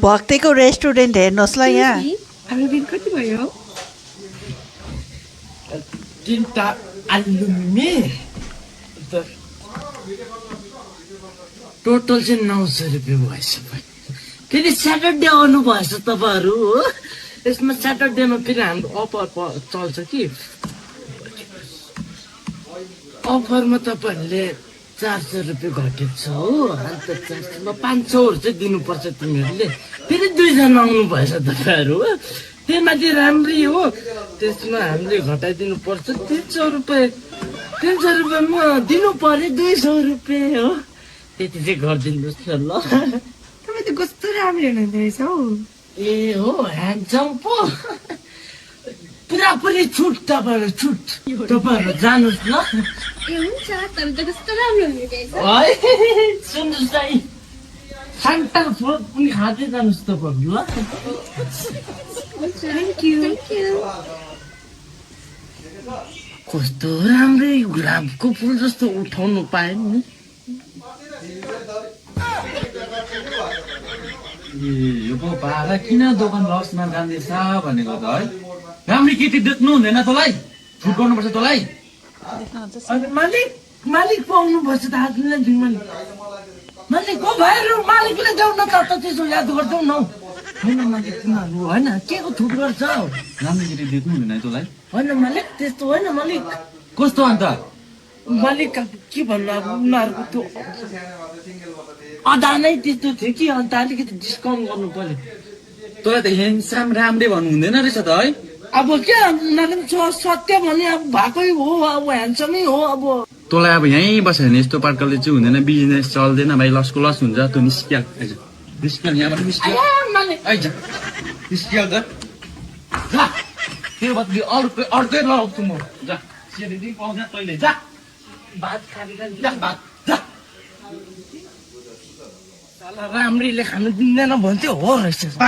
भक्तिको रेस्टुरेन्ट हेर्नुहोस् ल यहाँ हाम्रो बिल कति भयो? तिनटा आलुमी टोटल चाहिँ 900 रुपियाँ भएछ। फेरि स्याटरडे आउनु भएछ तपाईँहरू हो। यसमा स्याटरडेमा फेरि हाम्रो अफर चल्छ कि अफरमा तपाईँहरूले 400 रुपियाँ घटेको छ हो। अन्त 400मा 500हरू चाहिँ दिनुपर्छ तिमीहरूले। फेरि 2 जना आउनु भएछ तपाईँहरू हो। त्यही माथि राम्रै हो, त्यसमा हामीले घटाइदिनु पर्छ 300 रुपियाँ। 300 रुपियाँमा दिनु पर्यो 200 रुपियाँ हो। त्यति चाहिँ गरिदिनुहोस् न ल। तपाईँ त कस्तो राम्रो हुनुहुँदो रहेछ हौ। ए हो ह्यान्डसम पो। पुरापुरी छुट तपाईँहरू, छुट तपाईँहरू जानुहोस् ल। ए हुन्छ, तपाईँ त कस्तो राम्रो हुनुहुँदैछ। है सुन्नुहोस् है, सेन्टर फ्रुट पनि खाँदै जानुहोस् तपाईँहरू ल। Thank you. कस्तो राम्रै गुलाबको फुल जस्तो उठाउनु पाएँ नि। यो पो बाह्र किन दोकान लसमा जाँदैछ भनेको त है। राम्री केटी देख्नु हुँदैन तँलाई, छुट गर्नुपर्छ तँलाई। अनि मालिक पाउनुपर्छ त आजलाई दिनमा मालिक को भाइहरू मालिकले देऊ न त त्यसो याद गर्छौ न। होइन मालिक तिमीहरू होइन के को छुट गर्छ? राम्री केटी देख्नु हुँदैन तँलाई। होइन मालिक त्यस्तो होइन मालिक। कस्तो अन्त मालिक के भन्नु अब उनीहरूको त्यो अदा नै त्यस्तो थियो कि अन्त अलिकति डिस्काउन्ट गर्नु पर्यो। तँलाई त ह्यान्डसम राम्रै भन्नु हुँदैन रहेछ त है। अब के उनीहरूले पनि सत्य भने अब भएकै हो, अब ह्यान्डसमै हो। अब तँलाई अब यहीँ बस्यो भने यस्तो प्रकारले चाहिँ हुँदैन, बिजनेस चल्दैन भाइ, लसको लस हुन्छ। तँ निस्किहाल, आइज निस्किहाल यहाँबाट निस्किहाल, मालिक आइज निस्किहाल त। जा त्यो बाद अर्कै लगाउँछु म। जा सेरी पाउँछ तैँले, जा भात खाएर जा भात जा। राम्रीले खानु दिँदैन भन्थ्यो हो रहेछ।